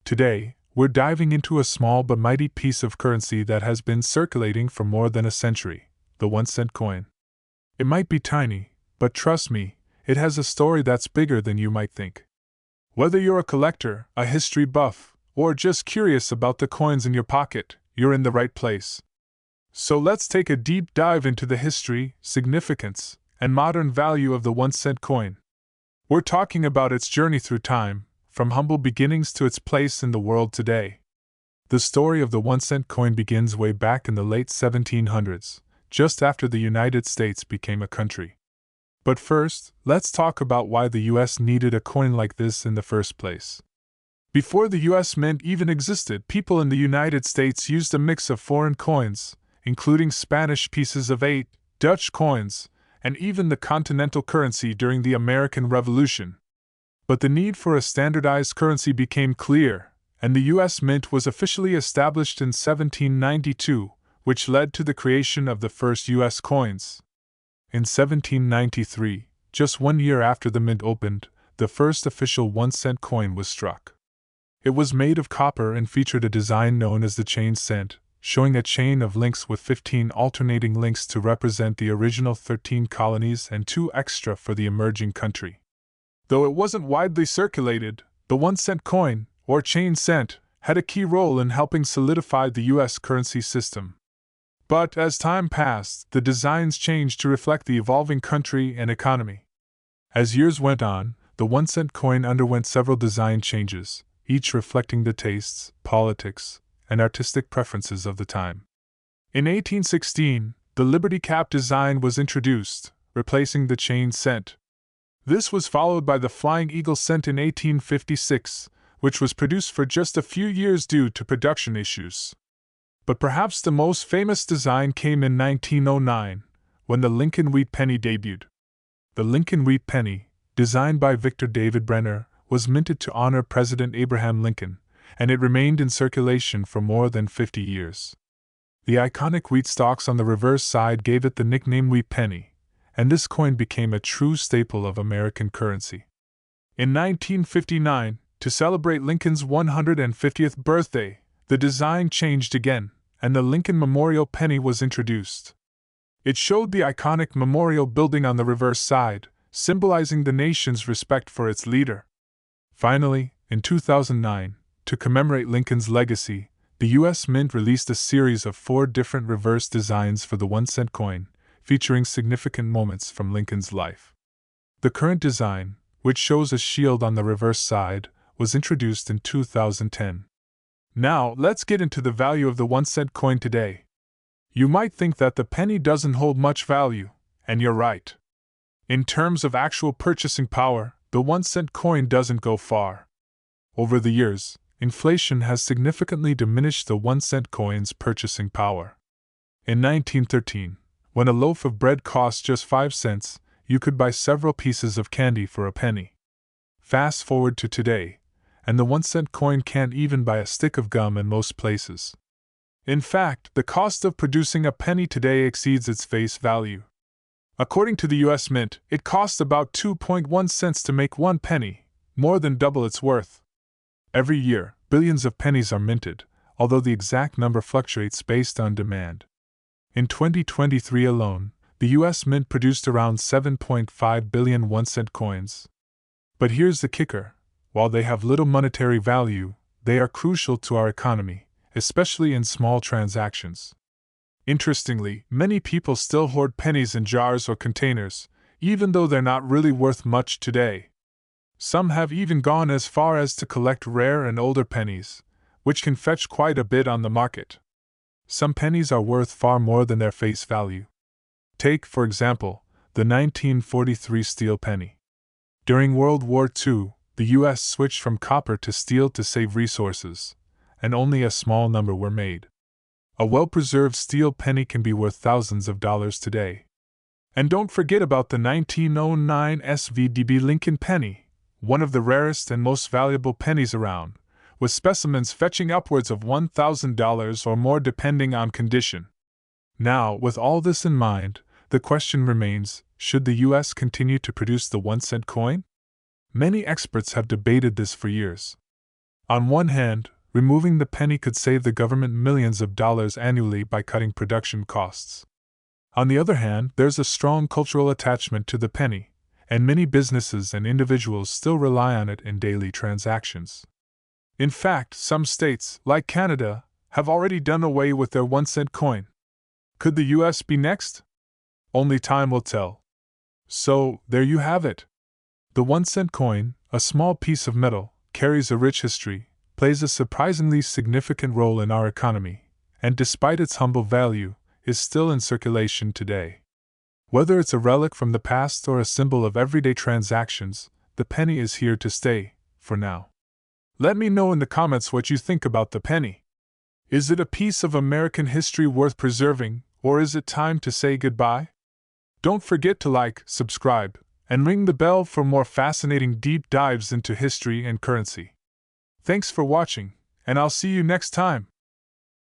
Today, we're diving into a small but mighty piece of currency that has been circulating for more than a century, the 1 cent coin. It might be tiny, but trust me, it has a story that's bigger than you might think. Whether you're a collector, a history buff, or just curious about the coins in your pocket, you're in the right place. So let's take a deep dive into the history, significance, and modern value of the 1 cent coin. We're talking about its journey through time, from humble beginnings to its place in the world today. The story of the 1 cent coin begins way back in the late 1700s, just after the United States became a country. But first, let's talk about why the US needed a coin like this in the first place. Before the US Mint even existed, people in the United States used a mix of foreign coins, including Spanish pieces of 8, Dutch coins, and even the continental currency during the American Revolution. But the need for a standardized currency became clear, and the US Mint was officially established in 1792, which led to the creation of the first US coins. In 1793, just 1 year after the mint opened, the first official 1 cent coin was struck. It was made of copper and featured a design known as the chain cent, showing a chain of links with 15 alternating links to represent the original 13 colonies and 2 extra for the emerging country. Though it wasn't widely circulated, the 1 cent coin, or chain cent, had a key role in helping solidify the US currency system. But as time passed, the designs changed to reflect the evolving country and economy. As years went on, the 1 cent coin underwent several design changes, each reflecting the tastes, politics, and artistic preferences of the time. In 1816, the Liberty Cap design was introduced, replacing the chain cent. This was followed by the Flying Eagle cent in 1856, which was produced for just a few years due to production issues. But perhaps the most famous design came in 1909, when the Lincoln Wheat Penny debuted. The Lincoln Wheat Penny, designed by Victor David Brenner, was minted to honor President Abraham Lincoln, and it remained in circulation for more than 50 years. The iconic wheat stalks on the reverse side gave it the nickname Wheat Penny, and this coin became a true staple of American currency. In 1959, to celebrate Lincoln's 150th birthday, the design changed again, and the Lincoln Memorial Penny was introduced. It showed the iconic memorial building on the reverse side, symbolizing the nation's respect for its leader. Finally, in 2009, to commemorate Lincoln's legacy, the US Mint released a series of 4 different reverse designs for the 1 cent coin, featuring significant moments from Lincoln's life. The current design, which shows a shield on the reverse side, was introduced in 2010. Now, let's get into the value of the 1 cent coin today. You might think that the penny doesn't hold much value, and you're right. In terms of actual purchasing power, the 1 cent coin doesn't go far. Over the years, inflation has significantly diminished the 1 cent coin's purchasing power. In 1913, when a loaf of bread cost just 5 cents, you could buy several pieces of candy for a penny. Fast forward to today, and the 1 cent coin can't even buy a stick of gum in most places. In fact, the cost of producing a penny today exceeds its face value. According to the US Mint, it costs about 2.1 cents to make 1 penny, more than double its worth. Every year, billions of pennies are minted, although the exact number fluctuates based on demand. In 2023 alone, the US Mint produced around 7.5 billion 1 cent coins. But here's the kicker: while they have little monetary value, they are crucial to our economy, especially in small transactions. Interestingly, many people still hoard pennies in jars or containers, even though they're not really worth much today. Some have even gone as far as to collect rare and older pennies, which can fetch quite a bit on the market. Some pennies are worth far more than their face value. Take, for example, the 1943 steel penny. During World War II, the US switched from copper to steel to save resources, and only a small number were made. A well-preserved steel penny can be worth thousands of dollars today. And don't forget about the 1909 SVDB Lincoln penny, one of the rarest and most valuable pennies around, with specimens fetching upwards of $1,000 or more depending on condition. Now, with all this in mind, the question remains, should the US continue to produce the 1 cent coin? Many experts have debated this for years. On one hand, removing the penny could save the government millions of dollars annually by cutting production costs. On the other hand, there's a strong cultural attachment to the penny, and many businesses and individuals still rely on it in daily transactions. In fact, some states, like Canada, have already done away with their 1-cent coin. Could the US be next? Only time will tell. So, there you have it. The 1-cent coin, a small piece of metal, carries a rich history, plays a surprisingly significant role in our economy, and despite its humble value, is still in circulation today. Whether it's a relic from the past or a symbol of everyday transactions, the penny is here to stay, for now. Let me know in the comments what you think about the penny. Is it a piece of American history worth preserving, or is it time to say goodbye? Don't forget to like, subscribe, and ring the bell for more fascinating deep dives into history and currency. Thanks for watching, and I'll see you next time.